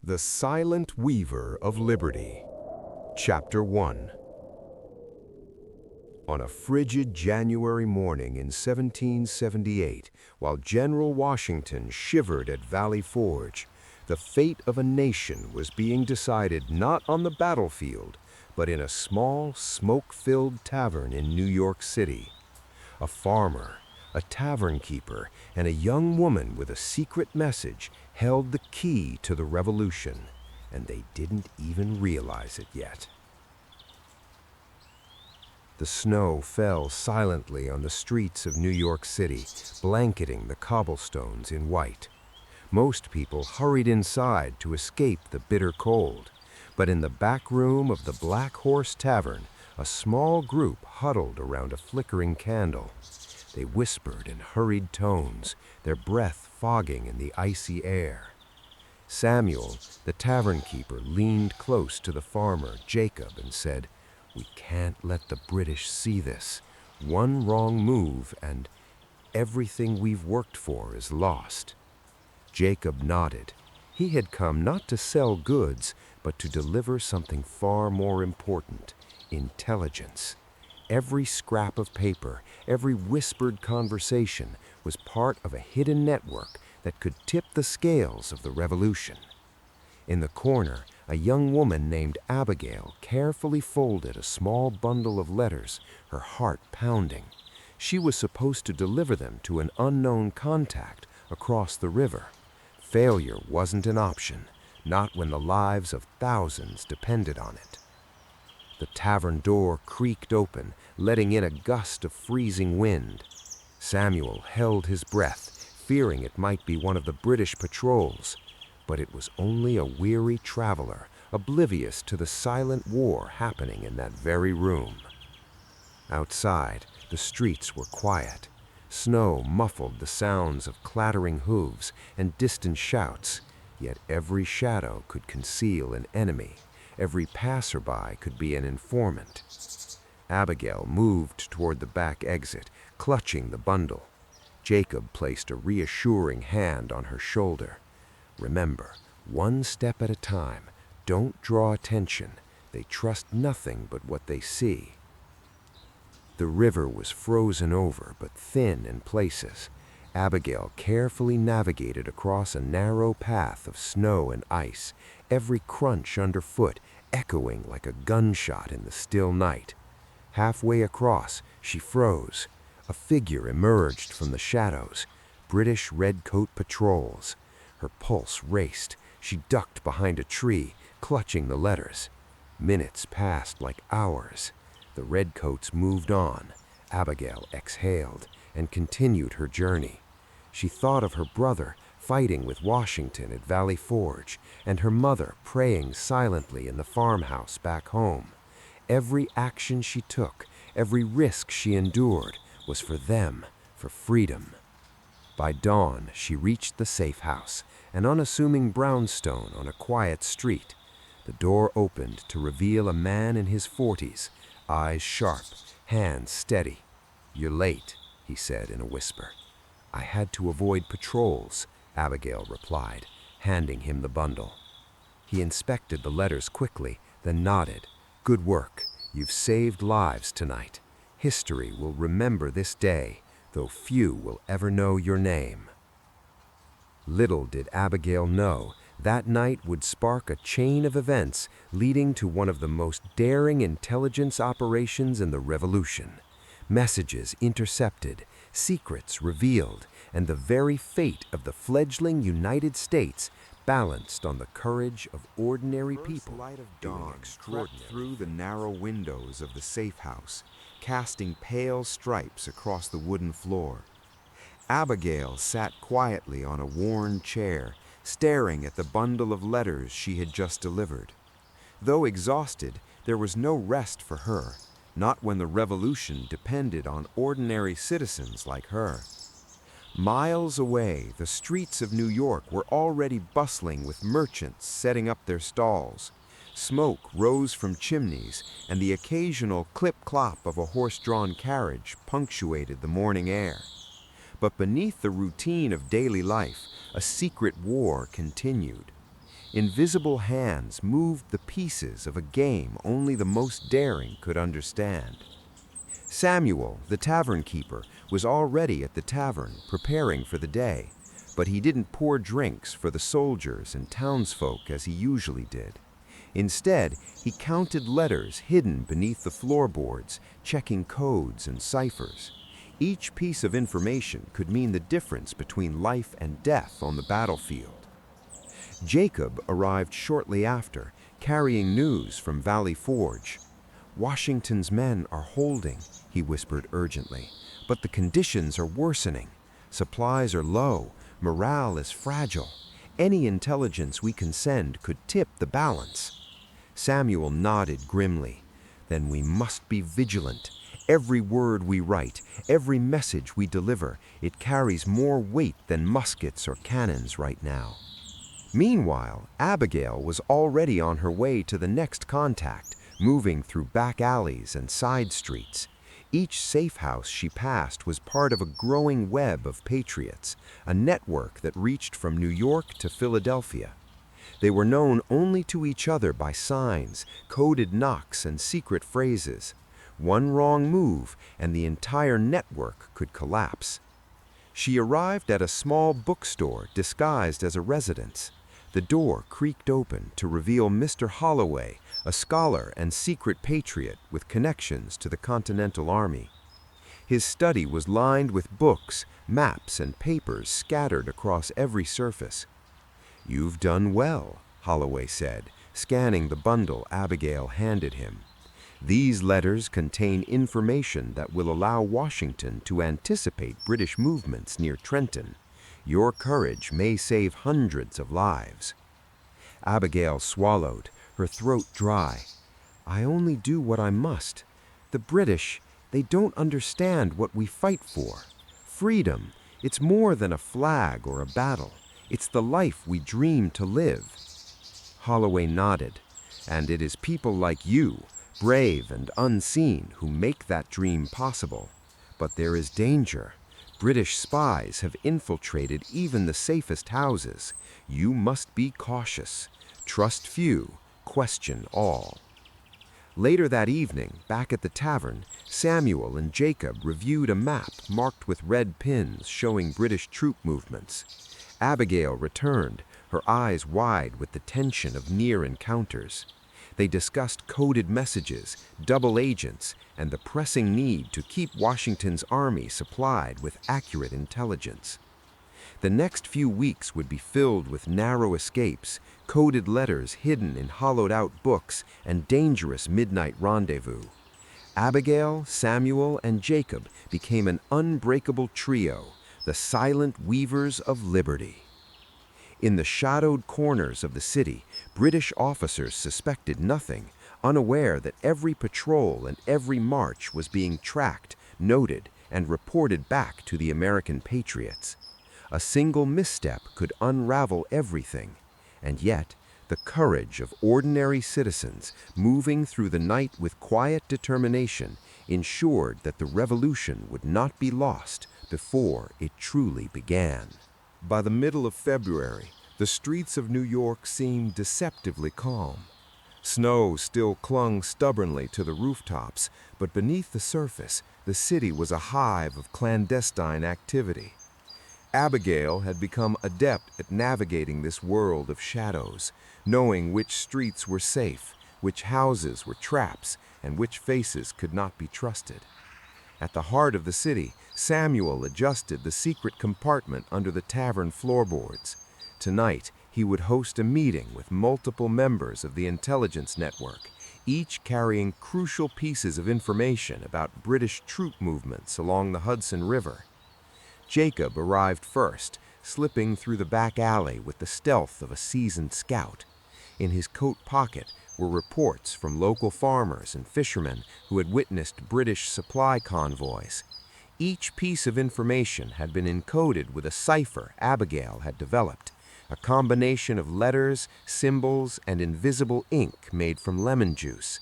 The Silent Weaver of Liberty. Chapter 1. On a frigid January morning in 1778, while General Washington shivered at Valley Forge, the fate of a nation was being decided not on the battlefield, but in a small, smoke-filled tavern in New York City. A farmer, a tavern keeper, and a young woman with a secret message held the key to the revolution, and they didn't even realize it yet. The snow fell silently on the streets of New York City, blanketing the cobblestones in white. Most people hurried inside to escape the bitter cold, but in the back room of the Black Horse Tavern, a small group huddled around a flickering candle. They whispered in hurried tones, their breath fogging in the icy air. Samuel, the tavern keeper, leaned close to the farmer, Jacob, and said, "We can't let the British see this. One wrong move and everything we've worked for is lost." Jacob nodded. He had come not to sell goods, but to deliver something far more important: intelligence. Every scrap of paper, every whispered conversation was part of a hidden network that could tip the scales of the revolution. In the corner, a young woman named Abigail carefully folded a small bundle of letters, her heart pounding. She was supposed to deliver them to an unknown contact across the river. Failure wasn't an option, not when the lives of thousands depended on it. The tavern door creaked open, letting in a gust of freezing wind. Samuel held his breath, fearing it might be one of the British patrols, but it was only a weary traveler, oblivious to the silent war happening in that very room. Outside, the streets were quiet. Snow muffled the sounds of clattering hooves and distant shouts, yet every shadow could conceal an enemy. Every passerby could be an informant. Abigail moved toward the back exit, clutching the bundle. Jacob placed a reassuring hand on her shoulder. "Remember, one step at a time. Don't draw attention. They trust nothing but what they see." The river was frozen over, but thin in places. Abigail carefully navigated across a narrow path of snow and ice, every crunch underfoot echoing like a gunshot in the still night. Halfway across, she froze. A figure emerged from the shadows. British redcoat patrols. Her pulse raced. She ducked behind a tree, clutching the letters. Minutes passed like hours. The redcoats moved on. Abigail exhaled and continued her journey. She thought of her brother fighting with Washington at Valley Forge, and her mother praying silently in the farmhouse back home. Every action she took, every risk she endured, was for them, for freedom. By dawn, she reached the safe house, an unassuming brownstone on a quiet street. The door opened to reveal a man in his 40s, eyes sharp, hands steady. "You're late," he said in a whisper. "I had to avoid patrols," Abigail replied, handing him the bundle. He inspected the letters quickly, then nodded. "Good work. You've saved lives tonight. History will remember this day, though few will ever know your name." Little did Abigail know that night would spark a chain of events leading to one of the most daring intelligence operations in the Revolution. Messages intercepted, secrets revealed, and the very fate of the fledgling United States balanced on the courage of ordinary people. The light of dawn crept through the narrow windows of the safe house, casting pale stripes across the wooden floor. Abigail sat quietly on a worn chair, staring at the bundle of letters she had just delivered. Though exhausted, there was no rest for her, not when the revolution depended on ordinary citizens like her. Miles away, the streets of New York were already bustling with merchants setting up their stalls. Smoke rose from chimneys, and the occasional clip-clop of a horse-drawn carriage punctuated the morning air. But beneath the routine of daily life, a secret war continued. Invisible hands moved the pieces of a game only the most daring could understand. Samuel, the tavern keeper, was already at the tavern preparing for the day, but he didn't pour drinks for the soldiers and townsfolk as he usually did. Instead, he counted letters hidden beneath the floorboards, checking codes and ciphers. Each piece of information could mean the difference between life and death on the battlefield. Jacob arrived shortly after, carrying news from Valley Forge. "Washington's men are holding," he whispered urgently, "but the conditions are worsening. Supplies are low, morale is fragile. Any intelligence we can send could tip the balance." Samuel nodded grimly. "Then we must be vigilant. Every word we write, every message we deliver, it carries more weight than muskets or cannons right now." Meanwhile, Abigail was already on her way to the next contact, moving through back alleys and side streets. Each safe house she passed was part of a growing web of patriots, a network that reached from New York to Philadelphia. They were known only to each other by signs, coded knocks, and secret phrases. One wrong move, and the entire network could collapse. She arrived at a small bookstore disguised as a residence. The door creaked open to reveal Mr. Holloway, a scholar and secret patriot with connections to the Continental Army. His study was lined with books, maps, and papers scattered across every surface. "You've done well," Holloway said, scanning the bundle Abigail handed him. "These letters contain information that will allow Washington to anticipate British movements near Trenton. Your courage may save hundreds of lives." Abigail swallowed, her throat dry. "I only do what I must. The British, they don't understand what we fight for. Freedom, it's more than a flag or a battle. It's the life we dream to live." Holloway nodded. "And it is people like you, brave and unseen, who make that dream possible. But there is danger. British spies have infiltrated even the safest houses. You must be cautious. Trust few, question all." Later that evening, back at the tavern, Samuel and Jacob reviewed a map marked with red pins showing British troop movements. Abigail returned, her eyes wide with the tension of near encounters. They discussed coded messages, double agents, and the pressing need to keep Washington's army supplied with accurate intelligence. The next few weeks would be filled with narrow escapes, coded letters hidden in hollowed-out books, and dangerous midnight rendezvous. Abigail, Samuel, and Jacob became an unbreakable trio, the silent weavers of liberty. In the shadowed corners of the city, British officers suspected nothing, unaware that every patrol and every march was being tracked, noted, and reported back to the American patriots. A single misstep could unravel everything, and yet the courage of ordinary citizens moving through the night with quiet determination ensured that the revolution would not be lost before it truly began. By the middle of February, the streets of New York seemed deceptively calm. Snow still clung stubbornly to the rooftops, but beneath the surface, the city was a hive of clandestine activity. Abigail had become adept at navigating this world of shadows, knowing which streets were safe, which houses were traps, and which faces could not be trusted. At the heart of the city, Samuel adjusted the secret compartment under the tavern floorboards. Tonight, he would host a meeting with multiple members of the intelligence network, each carrying crucial pieces of information about British troop movements along the Hudson River. Jacob arrived first, slipping through the back alley with the stealth of a seasoned scout. In his coat pocket were reports from local farmers and fishermen who had witnessed British supply convoys. Each piece of information had been encoded with a cipher Abigail had developed, a combination of letters, symbols, and invisible ink made from lemon juice.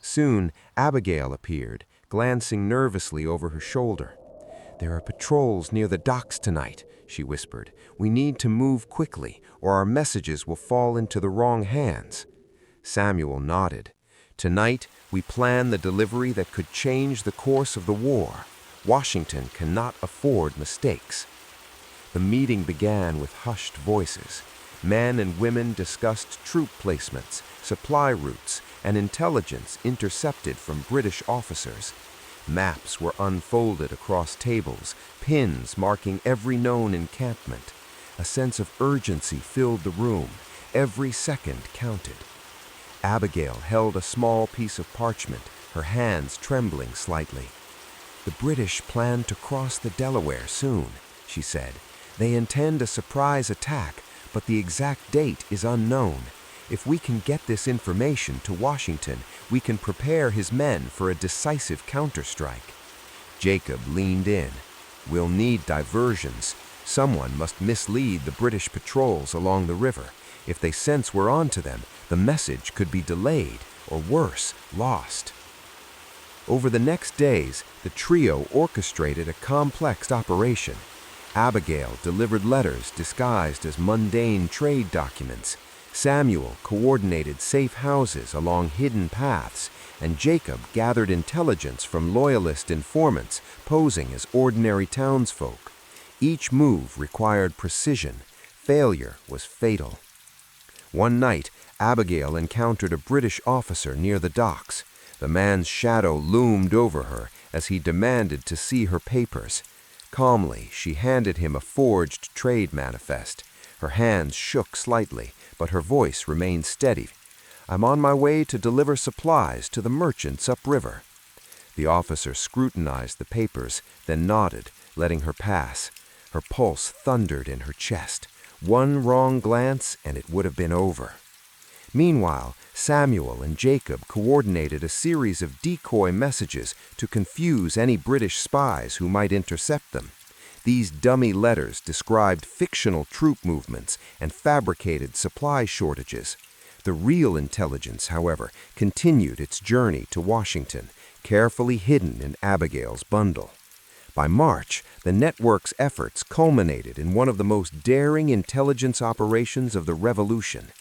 Soon, Abigail appeared, glancing nervously over her shoulder. "There are patrols near the docks tonight," she whispered. "We need to move quickly, or our messages will fall into the wrong hands." Samuel nodded. "Tonight, we plan the delivery that could change the course of the war. Washington cannot afford mistakes." The meeting began with hushed voices. Men and women discussed troop placements, supply routes, and intelligence intercepted from British officers. Maps were unfolded across tables, pins marking every known encampment. A sense of urgency filled the room. Every second counted. Abigail held a small piece of parchment, her hands trembling slightly. "The British plan to cross the Delaware soon," she said. "They intend a surprise attack, but the exact date is unknown. If we can get this information to Washington, we can prepare his men for a decisive counterstrike." Jacob leaned in. "We'll need diversions. Someone must mislead the British patrols along the river. If they sense we're onto them, the message could be delayed, or worse, lost." Over the next days, the trio orchestrated a complex operation. Abigail delivered letters disguised as mundane trade documents. Samuel coordinated safe houses along hidden paths, and Jacob gathered intelligence from loyalist informants posing as ordinary townsfolk. Each move required precision. Failure was fatal. One night, Abigail encountered a British officer near the docks. The man's shadow loomed over her as he demanded to see her papers. Calmly, she handed him a forged trade manifest. Her hands shook slightly, but her voice remained steady. "I'm on my way to deliver supplies to the merchants upriver." The officer scrutinized the papers, then nodded, letting her pass. Her pulse thundered in her chest. One wrong glance, and it would have been over. Meanwhile, Samuel and Jacob coordinated a series of decoy messages to confuse any British spies who might intercept them. These dummy letters described fictional troop movements and fabricated supply shortages. The real intelligence, however, continued its journey to Washington, carefully hidden in Abigail's bundle. By March, the network's efforts culminated in one of the most daring intelligence operations of the Revolution.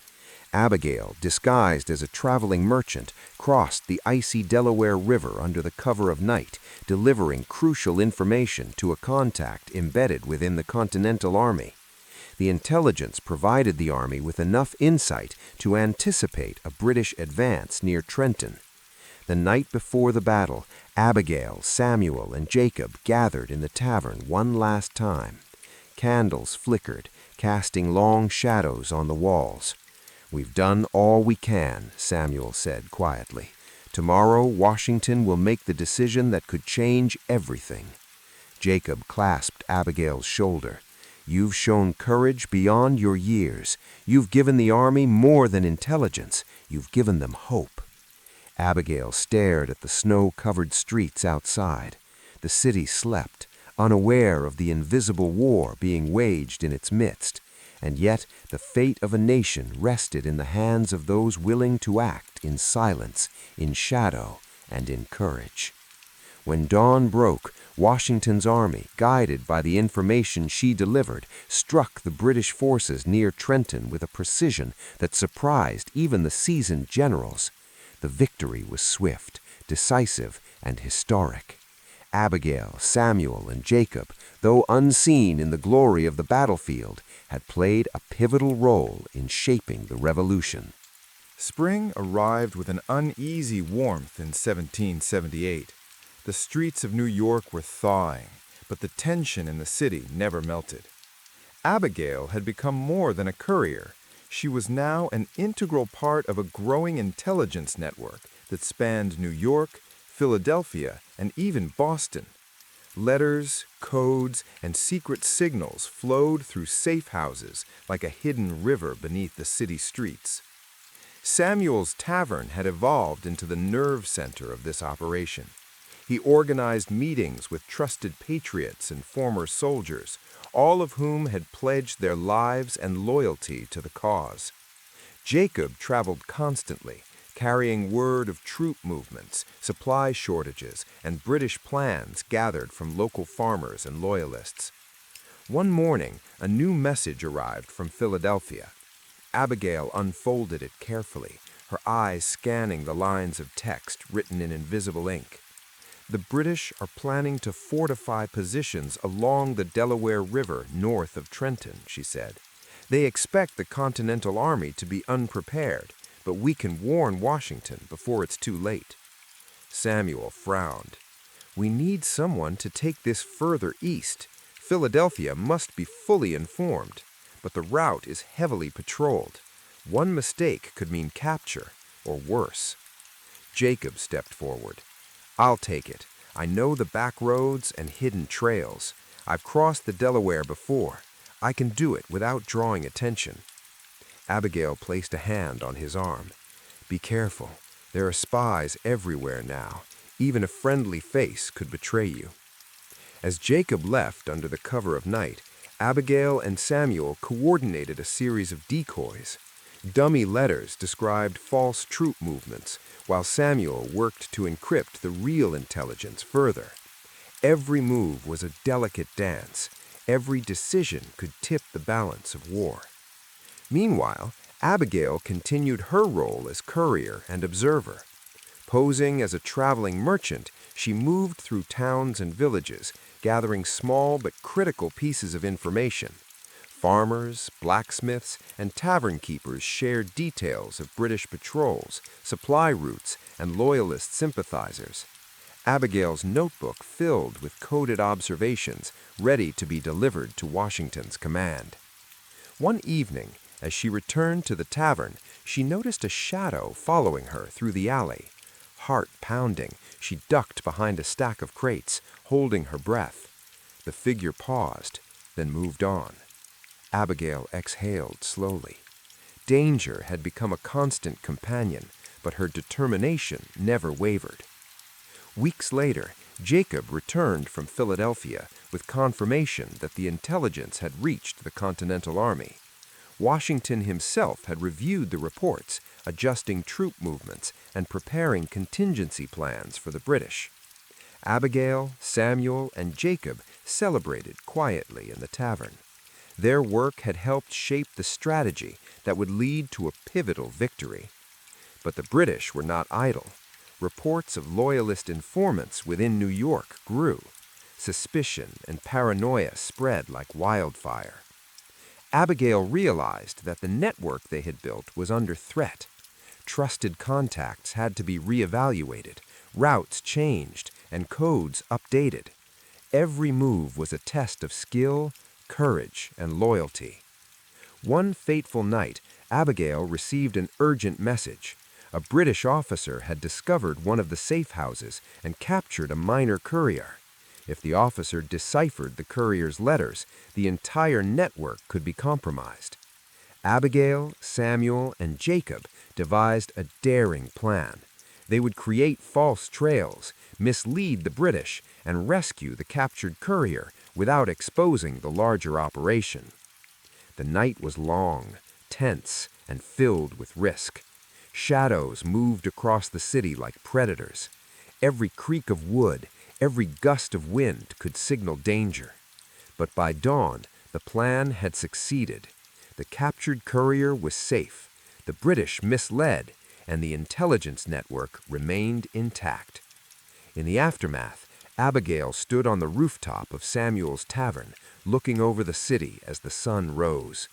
Abigail, disguised as a traveling merchant, crossed the icy Delaware River under the cover of night, delivering crucial information to a contact embedded within the Continental Army. The intelligence provided the Army with enough insight to anticipate a British advance near Trenton. The night before the battle, Abigail, Samuel, and Jacob gathered in the tavern one last time. Candles flickered, casting long shadows on the walls. "We've done all we can," Samuel said quietly. "Tomorrow, Washington will make the decision that could change everything." Jacob clasped Abigail's shoulder. "You've shown courage beyond your years. You've given the Army more than intelligence. You've given them hope." Abigail stared at the snow-covered streets outside. The city slept, unaware of the invisible war being waged in its midst. And yet the fate of a nation rested in the hands of those willing to act in silence, in shadow, and in courage. When dawn broke, Washington's army, guided by the information she delivered, struck the British forces near Trenton with a precision that surprised even the seasoned generals. The victory was swift, decisive, and historic. Abigail, Samuel, and Jacob, though unseen in the glory of the battlefield, had played a pivotal role in shaping the Revolution. Spring arrived with an uneasy warmth in 1778. The streets of New York were thawing, but the tension in the city never melted. Abigail had become more than a courier. She was now an integral part of a growing intelligence network that spanned New York, Philadelphia, and even Boston. Letters, codes, and secret signals flowed through safe houses like a hidden river beneath the city streets. Samuel's tavern had evolved into the nerve center of this operation. He organized meetings with trusted patriots and former soldiers, all of whom had pledged their lives and loyalty to the cause. Jacob traveled constantly, carrying word of troop movements, supply shortages, and British plans gathered from local farmers and loyalists. One morning, a new message arrived from Philadelphia. Abigail unfolded it carefully, her eyes scanning the lines of text written in invisible ink. The British are planning to fortify positions along the Delaware River north of Trenton, she said. They expect the Continental Army to be unprepared, but we can warn Washington before it's too late. Samuel frowned. We need someone to take this further east. Philadelphia must be fully informed, but the route is heavily patrolled. One mistake could mean capture, or worse. Jacob stepped forward. I'll take it. I know the back roads and hidden trails. I've crossed the Delaware before. I can do it without drawing attention. Abigail placed a hand on his arm. Be careful. There are spies everywhere now. Even a friendly face could betray you. As Jacob left under the cover of night, Abigail and Samuel coordinated a series of decoys. Dummy letters described false troop movements, while Samuel worked to encrypt the real intelligence further. Every move was a delicate dance. Every decision could tip the balance of war. Meanwhile, Abigail continued her role as courier and observer. Posing as a traveling merchant, she moved through towns and villages, gathering small but critical pieces of information. Farmers, blacksmiths, and tavern keepers shared details of British patrols, supply routes, and Loyalist sympathizers. Abigail's notebook filled with coded observations ready to be delivered to Washington's command. One evening, as she returned to the tavern, she noticed a shadow following her through the alley. Heart pounding, she ducked behind a stack of crates, holding her breath. The figure paused, then moved on. Abigail exhaled slowly. Danger had become a constant companion, but her determination never wavered. Weeks later, Jacob returned from Philadelphia with confirmation that the intelligence had reached the Continental Army. Washington himself had reviewed the reports, adjusting troop movements and preparing contingency plans for the British. Abigail, Samuel, and Jacob celebrated quietly in the tavern. Their work had helped shape the strategy that would lead to a pivotal victory. But the British were not idle. Reports of Loyalist informants within New York grew. Suspicion and paranoia spread like wildfire. Abigail realized that the network they had built was under threat. Trusted contacts had to be reevaluated, routes changed, and codes updated. Every move was a test of skill, courage, and loyalty. One fateful night, Abigail received an urgent message. A British officer had discovered one of the safe houses and captured a minor courier. If the officer deciphered the courier's letters, the entire network could be compromised. Abigail, Samuel, and Jacob devised a daring plan. They would create false trails, mislead the British, and rescue the captured courier without exposing the larger operation. The night was long, tense, and filled with risk. Shadows moved across the city like predators. Every creak of wood, every gust of wind could signal danger. But by dawn, the plan had succeeded. The captured courier was safe, the British misled, and the intelligence network remained intact. In the aftermath, Abigail stood on the rooftop of Samuel's tavern, looking over the city as the sun rose.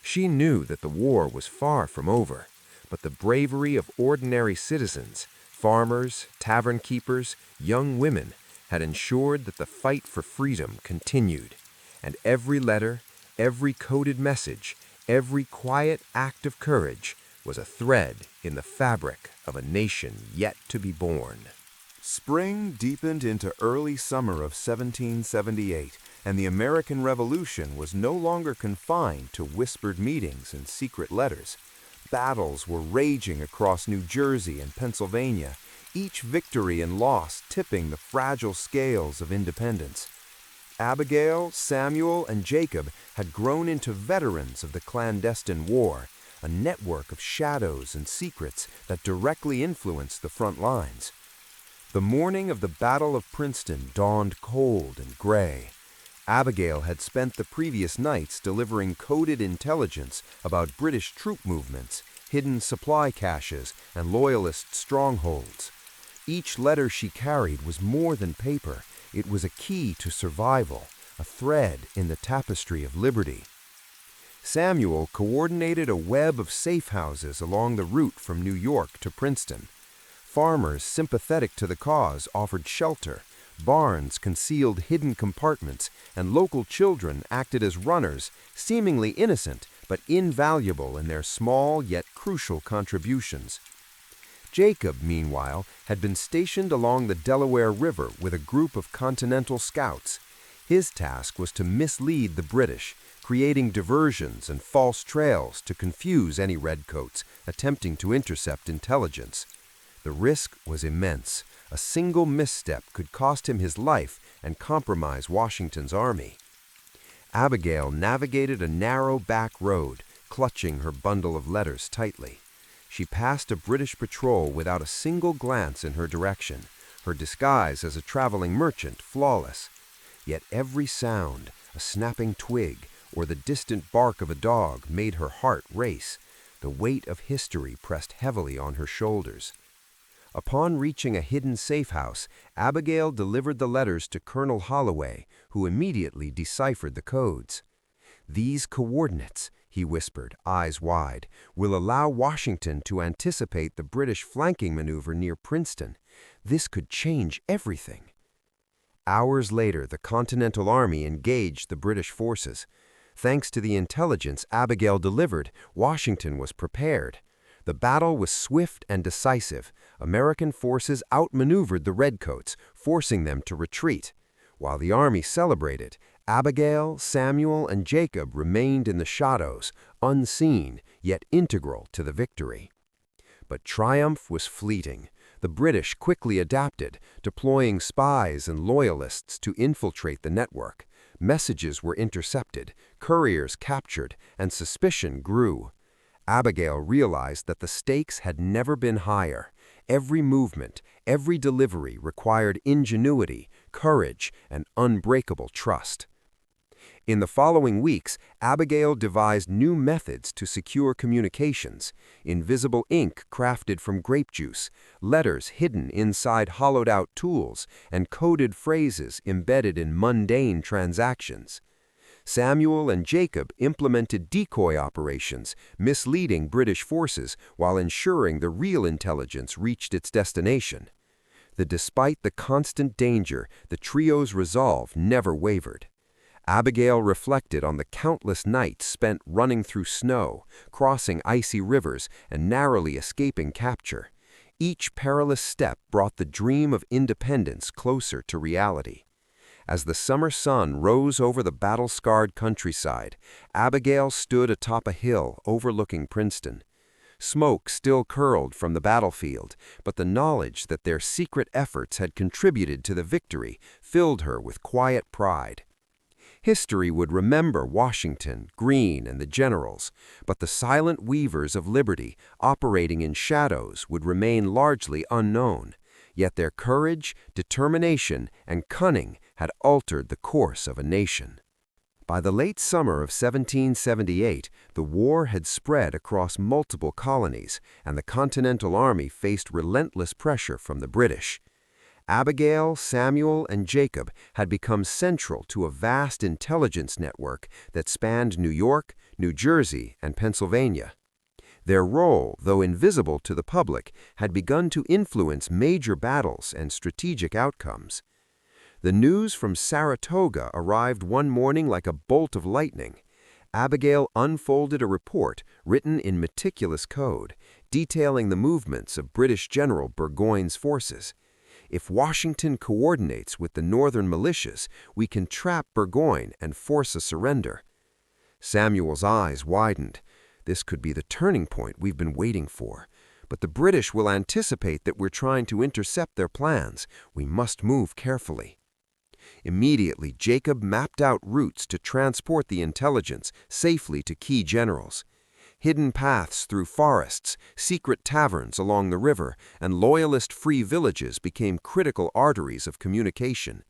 She knew that the war was far from over, but the bravery of ordinary citizens, farmers, tavern keepers, young women, had ensured that the fight for freedom continued, and every letter, every coded message, every quiet act of courage was a thread in the fabric of a nation yet to be born. Spring deepened into early summer of 1778, and the American Revolution was no longer confined to whispered meetings and secret letters. Battles were raging across New Jersey and Pennsylvania, each victory and loss tipping the fragile scales of independence. Abigail, Samuel, and Jacob had grown into veterans of the clandestine war, a network of shadows and secrets that directly influenced the front lines. The morning of the Battle of Princeton dawned cold and gray. Abigail had spent the previous nights delivering coded intelligence about British troop movements, hidden supply caches, and loyalist strongholds. Each letter she carried was more than paper. It was a key to survival, a thread in the tapestry of liberty. Samuel coordinated a web of safe houses along the route from New York to Princeton. Farmers sympathetic to the cause offered shelter, barns concealed hidden compartments, and local children acted as runners, seemingly innocent but invaluable in their small yet crucial contributions. Jacob, meanwhile, had been stationed along the Delaware River with a group of Continental scouts. His task was to mislead the British, creating diversions and false trails to confuse any redcoats attempting to intercept intelligence. The risk was immense. A single misstep could cost him his life and compromise Washington's army. Abigail navigated a narrow back road, clutching her bundle of letters tightly. She passed a British patrol without a single glance in her direction, her disguise as a traveling merchant flawless. Yet every sound, a snapping twig, or the distant bark of a dog made her heart race. The weight of history pressed heavily on her shoulders. Upon reaching a hidden safe house, Abigail delivered the letters to Colonel Holloway, who immediately deciphered the codes. "These coordinates," he whispered, eyes wide, "will allow Washington to anticipate the British flanking maneuver near Princeton. This could change everything." Hours later, the Continental Army engaged the British forces. Thanks to the intelligence Abigail delivered, Washington was prepared. The battle was swift and decisive. American forces outmaneuvered the Redcoats, forcing them to retreat. While the army celebrated, Abigail, Samuel, and Jacob remained in the shadows, unseen, yet integral to the victory. But triumph was fleeting. The British quickly adapted, deploying spies and loyalists to infiltrate the network. Messages were intercepted, couriers captured, and suspicion grew. Abigail realized that the stakes had never been higher. Every movement, every delivery required ingenuity, courage, and unbreakable trust. In the following weeks, Abigail devised new methods to secure communications: invisible ink crafted from grape juice, letters hidden inside hollowed-out tools, and coded phrases embedded in mundane transactions. Samuel and Jacob implemented decoy operations, misleading British forces while ensuring the real intelligence reached its destination. Despite the constant danger, the trio's resolve never wavered. Abigail reflected on the countless nights spent running through snow, crossing icy rivers, and narrowly escaping capture. Each perilous step brought the dream of independence closer to reality. As the summer sun rose over the battle-scarred countryside, Abigail stood atop a hill overlooking Princeton. Smoke still curled from the battlefield, but the knowledge that their secret efforts had contributed to the victory filled her with quiet pride. History would remember Washington, Greene, and the generals, but the silent weavers of liberty, operating in shadows, would remain largely unknown. Yet their courage, determination, and cunning had altered the course of a nation. By the late summer of 1778, the war had spread across multiple colonies, and the Continental Army faced relentless pressure from the British. Abigail, Samuel, and Jacob had become central to a vast intelligence network that spanned New York, New Jersey, and Pennsylvania. Their role, though invisible to the public, had begun to influence major battles and strategic outcomes. The news from Saratoga arrived one morning like a bolt of lightning. Abigail unfolded a report written in meticulous code, detailing the movements of British General Burgoyne's forces. "If Washington coordinates with the northern militias, we can trap Burgoyne and force a surrender." Samuel's eyes widened. This could be the turning point we've been waiting for. But the British will anticipate that we're trying to intercept their plans. We must move carefully. Immediately, Jacob mapped out routes to transport the intelligence safely to key generals. Hidden paths through forests, secret taverns along the river, and loyalist-free villages became critical arteries of communication.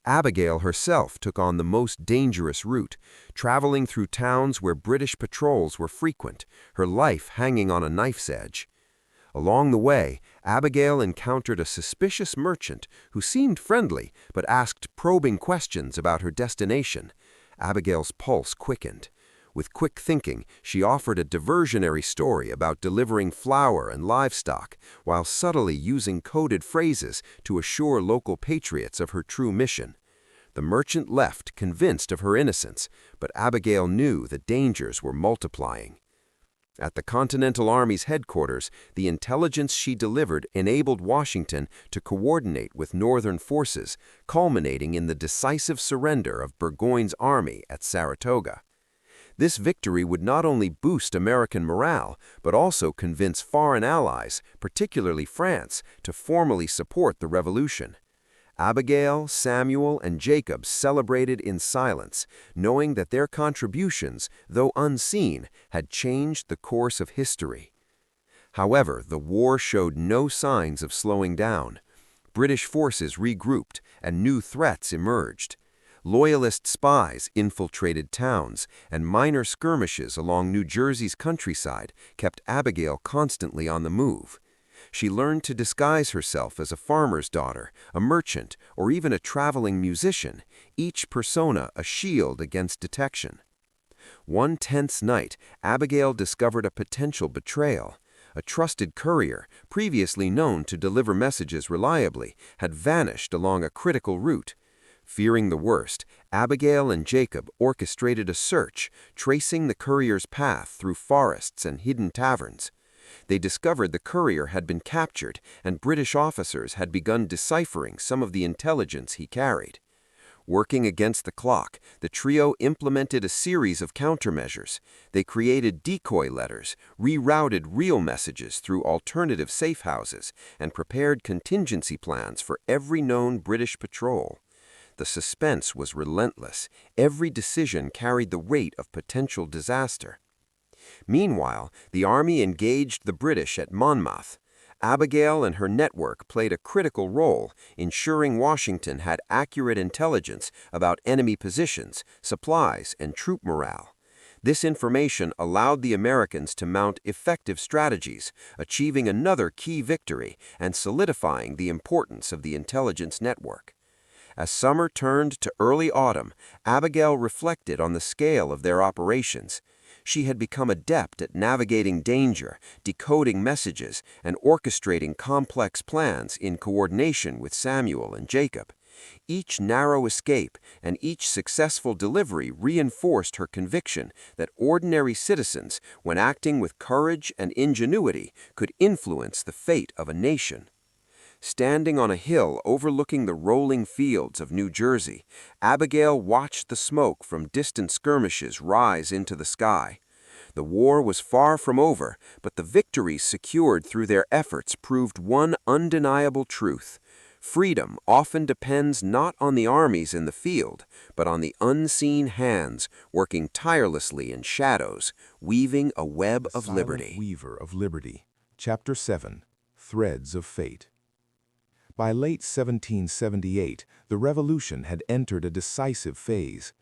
Abigail herself took on the most dangerous route, traveling through towns where British patrols were frequent, her life hanging on a knife's edge. Along the way, Abigail encountered a suspicious merchant who seemed friendly but asked probing questions about her destination. Abigail's pulse quickened. With quick thinking, she offered a diversionary story about delivering flour and livestock, while subtly using coded phrases to assure local patriots of her true mission. The merchant left, convinced of her innocence, but Abigail knew the dangers were multiplying. At the Continental Army's headquarters, the intelligence she delivered enabled Washington to coordinate with Northern forces, culminating in the decisive surrender of Burgoyne's army at Saratoga. This victory would not only boost American morale, but also convince foreign allies, particularly France, to formally support the revolution. Abigail, Samuel, and Jacob celebrated in silence, knowing that their contributions, though unseen, had changed the course of history. However, the war showed no signs of slowing down. British forces regrouped, and new threats emerged. Loyalist spies infiltrated towns, and minor skirmishes along New Jersey's countryside kept Abigail constantly on the move. She learned to disguise herself as a farmer's daughter, a merchant, or even a traveling musician, each persona a shield against detection. One tense night, Abigail discovered a potential betrayal. A trusted courier, previously known to deliver messages reliably, had vanished along a critical route. Fearing the worst, Abigail and Jacob orchestrated a search, tracing the courier's path through forests and hidden taverns. They discovered the courier had been captured, and British officers had begun deciphering some of the intelligence he carried. Working against the clock, the trio implemented a series of countermeasures. They created decoy letters, rerouted real messages through alternative safe houses, and prepared contingency plans for every known British patrol. The suspense was relentless. Every decision carried the weight of potential disaster. Meanwhile, the army engaged the British at Monmouth. Abigail and her network played a critical role, ensuring Washington had accurate intelligence about enemy positions, supplies, and troop morale. This information allowed the Americans to mount effective strategies, achieving another key victory and solidifying the importance of the intelligence network. As summer turned to early autumn, Abigail reflected on the scale of their operations. She had become adept at navigating danger, decoding messages, and orchestrating complex plans in coordination with Samuel and Jacob. Each narrow escape and each successful delivery reinforced her conviction that ordinary citizens, when acting with courage and ingenuity, could influence the fate of a nation. Standing on a hill overlooking the rolling fields of New Jersey, Abigail watched the smoke from distant skirmishes rise into the sky. The war was far from over, but the victories secured through their efforts proved one undeniable truth. Freedom often depends not on the armies in the field, but on the unseen hands working tirelessly in shadows, weaving a web of liberty. Weaver of Liberty, Chapter 7, Threads of Fate. By late 1778, the Revolution had entered a decisive phase.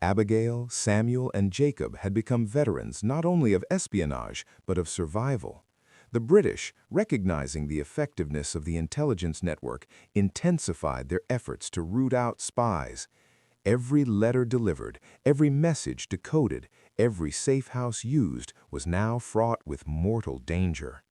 Abigail, Samuel, and Jacob had become veterans not only of espionage, but of survival. The British, recognizing the effectiveness of the intelligence network, intensified their efforts to root out spies. Every letter delivered, every message decoded, every safe house used was now fraught with mortal danger.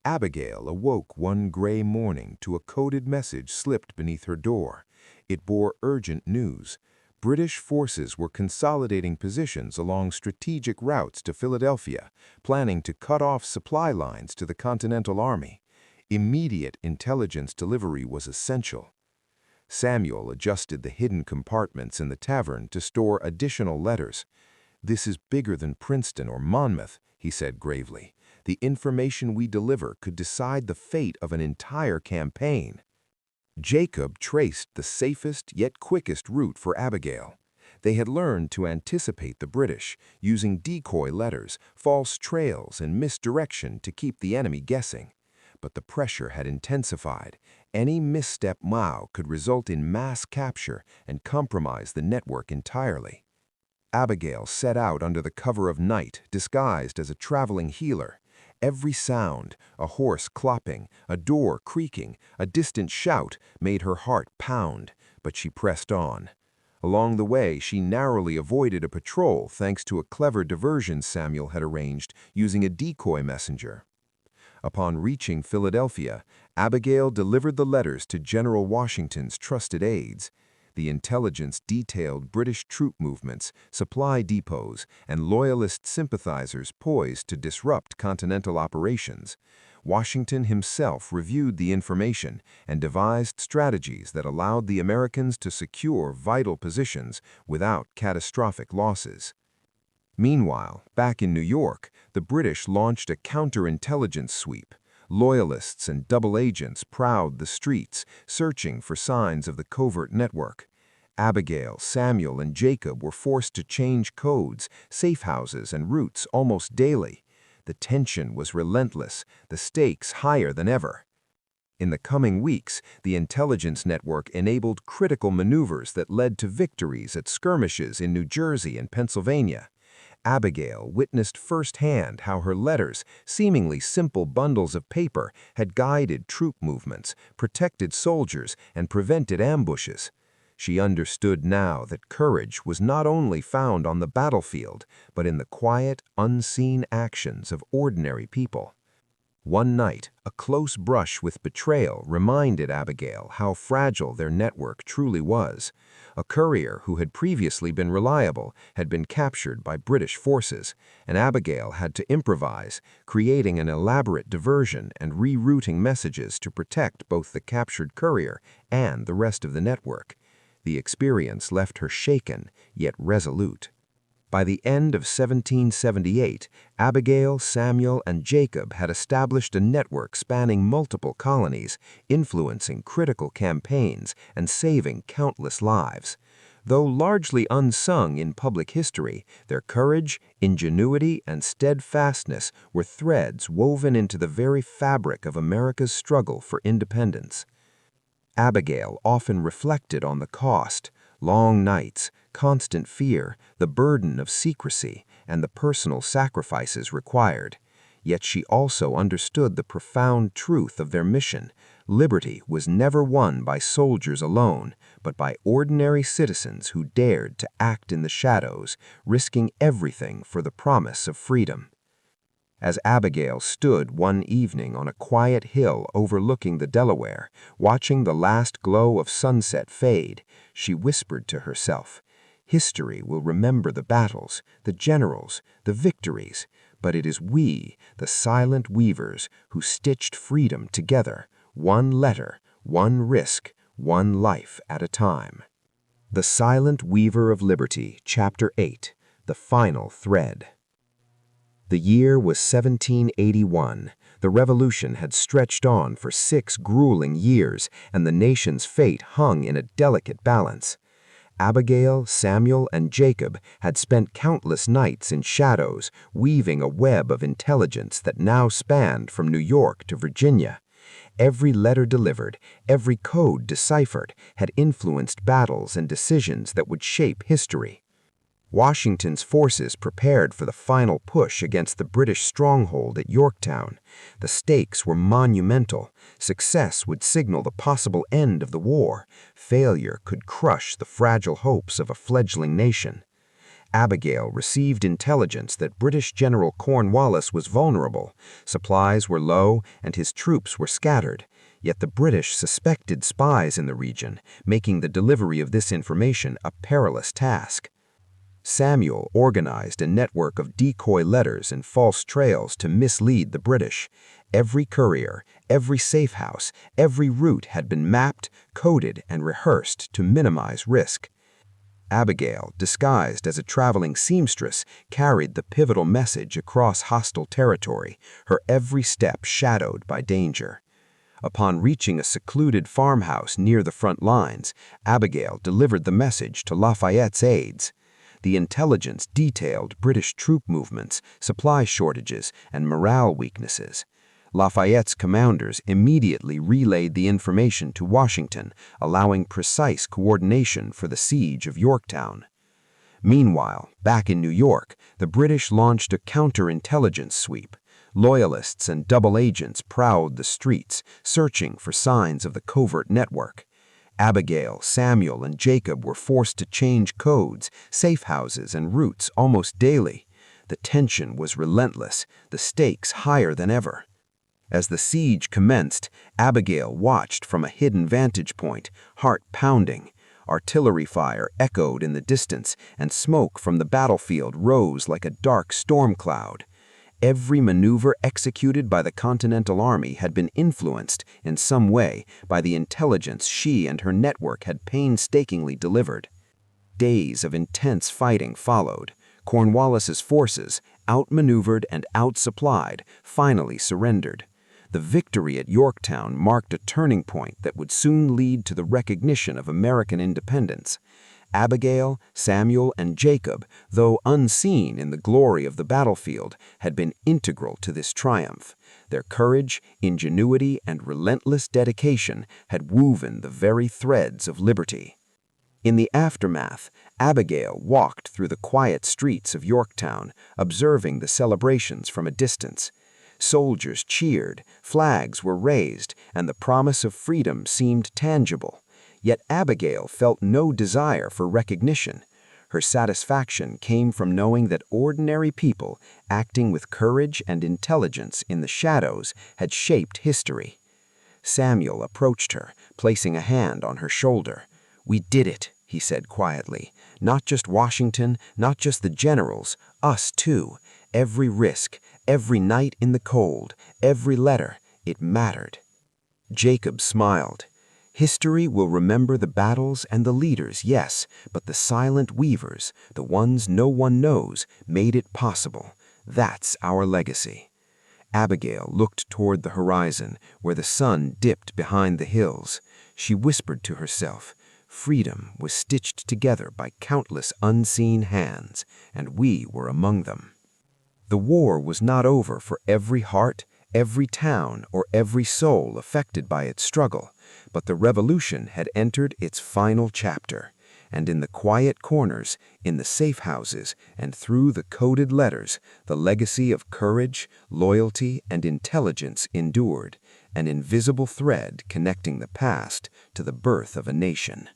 Abigail awoke one gray morning to a coded message slipped beneath her door. It bore urgent news. British forces were consolidating positions along strategic routes to Philadelphia, planning to cut off supply lines to the Continental Army. Immediate intelligence delivery was essential. Samuel adjusted the hidden compartments in the tavern to store additional letters. "This is bigger than Princeton or Monmouth," he said gravely. "The information we deliver could decide the fate of an entire campaign." Jacob traced the safest yet quickest route for Abigail. They had learned to anticipate the British, using decoy letters, false trails, and misdirection to keep the enemy guessing. but the pressure had intensified. Any misstep Mao could result in mass capture and compromise the network entirely. Abigail set out under the cover of night, disguised as a traveling healer. Every sound, a horse clopping, a door creaking, a distant shout, made her heart pound, but she pressed on. Along the way, she narrowly avoided a patrol thanks to a clever diversion Samuel had arranged using a decoy messenger. Upon reaching Philadelphia, Abigail delivered the letters to General Washington's trusted aides. The intelligence detailed British troop movements, supply depots, and Loyalist sympathizers poised to disrupt continental operations. Washington himself reviewed the information and devised strategies that allowed the Americans to secure vital positions without catastrophic losses. Meanwhile, back in New York, the British launched a counterintelligence sweep. Loyalists and double agents prowled the streets, searching for signs of the covert network. Abigail, Samuel, and Jacob were forced to change codes, safe houses, and routes almost daily. The tension was relentless, the stakes higher than ever. In the coming weeks, the intelligence network enabled critical maneuvers that led to victories at skirmishes in New Jersey and Pennsylvania. Abigail witnessed firsthand how her letters, seemingly simple bundles of paper, had guided troop movements, protected soldiers, and prevented ambushes. She understood now that courage was not only found on the battlefield, but in the quiet, unseen actions of ordinary people. One night, a close brush with betrayal reminded Abigail how fragile their network truly was. A courier who had previously been reliable had been captured by British forces, and Abigail had to improvise, creating an elaborate diversion and rerouting messages to protect both the captured courier and the rest of the network. The experience left her shaken, yet resolute. By the end of 1778, Abigail, Samuel, and Jacob had established a network spanning multiple colonies, influencing critical campaigns and saving countless lives. Though largely unsung in public history, their courage, ingenuity, and steadfastness were threads woven into the very fabric of America's struggle for independence. Abigail often reflected on the cost: long nights, constant fear, the burden of secrecy, and the personal sacrifices required. Yet she also understood the profound truth of their mission. Liberty was never won by soldiers alone, but by ordinary citizens who dared to act in the shadows, risking everything for the promise of freedom. As Abigail stood one evening on a quiet hill overlooking the Delaware, watching the last glow of sunset fade, she whispered to herself, "History will remember the battles, the generals, the victories, but it is we, the silent weavers, who stitched freedom together, one letter, one risk, one life at a time." The Silent Weaver of Liberty, Chapter 8, The Final Thread. The year was 1781. The revolution had stretched on for 6 grueling years, and the nation's fate hung in a delicate balance. Abigail, Samuel, and Jacob had spent countless nights in shadows, weaving a web of intelligence that now spanned from New York to Virginia. Every letter delivered, every code deciphered, had influenced battles and decisions that would shape history. Washington's forces prepared for the final push against the British stronghold at Yorktown. The stakes were monumental. Success would signal the possible end of the war. Failure could crush the fragile hopes of a fledgling nation. Abigail received intelligence that British General Cornwallis was vulnerable. Supplies were low, and his troops were scattered. Yet the British suspected spies in the region, making the delivery of this information a perilous task. Samuel organized a network of decoy letters and false trails to mislead the British. Every courier, every safe house, every route had been mapped, coded, and rehearsed to minimize risk. Abigail, disguised as a traveling seamstress, carried the pivotal message across hostile territory, her every step shadowed by danger. Upon reaching a secluded farmhouse near the front lines, Abigail delivered the message to Lafayette's aides. The intelligence detailed British troop movements, supply shortages, and morale weaknesses. Lafayette's commanders immediately relayed the information to Washington, allowing precise coordination for the siege of Yorktown. Meanwhile, back in New York, the British launched a counterintelligence sweep. Loyalists and double agents prowled the streets, searching for signs of the covert network. Abigail, Samuel, and Jacob were forced to change codes, safe houses, and routes almost daily. The tension was relentless, the stakes higher than ever. As the siege commenced, Abigail watched from a hidden vantage point, heart pounding. Artillery fire echoed in the distance, and smoke from the battlefield rose like a dark storm cloud. Every maneuver executed by the Continental Army had been influenced, in some way, by the intelligence she and her network had painstakingly delivered. Days of intense fighting followed. Cornwallis's forces, outmaneuvered and outsupplied, finally surrendered. The victory at Yorktown marked a turning point that would soon lead to the recognition of American independence. Abigail, Samuel, and Jacob, though unseen in the glory of the battlefield, had been integral to this triumph. Their courage, ingenuity, and relentless dedication had woven the very threads of liberty. In the aftermath, Abigail walked through the quiet streets of Yorktown, observing the celebrations from a distance. Soldiers cheered, flags were raised, and the promise of freedom seemed tangible. Yet Abigail felt no desire for recognition. Her satisfaction came from knowing that ordinary people, acting with courage and intelligence in the shadows, had shaped history. Samuel approached her, placing a hand on her shoulder. "We did it," he said quietly. "Not just Washington, not just the generals, us too. Every risk, every night in the cold, every letter, it mattered." Jacob smiled. "History will remember the battles and the leaders, yes, but the silent weavers, the ones no one knows, made it possible. That's our legacy." Abigail looked toward the horizon, where the sun dipped behind the hills. She whispered to herself, "Freedom was stitched together by countless unseen hands, and we were among them." The war was not over for every heart, every town, or every soul affected by its struggle, but the revolution had entered its final chapter, and in the quiet corners, in the safe houses, and through the coded letters, the legacy of courage, loyalty, and intelligence endured, an invisible thread connecting the past to the birth of a nation.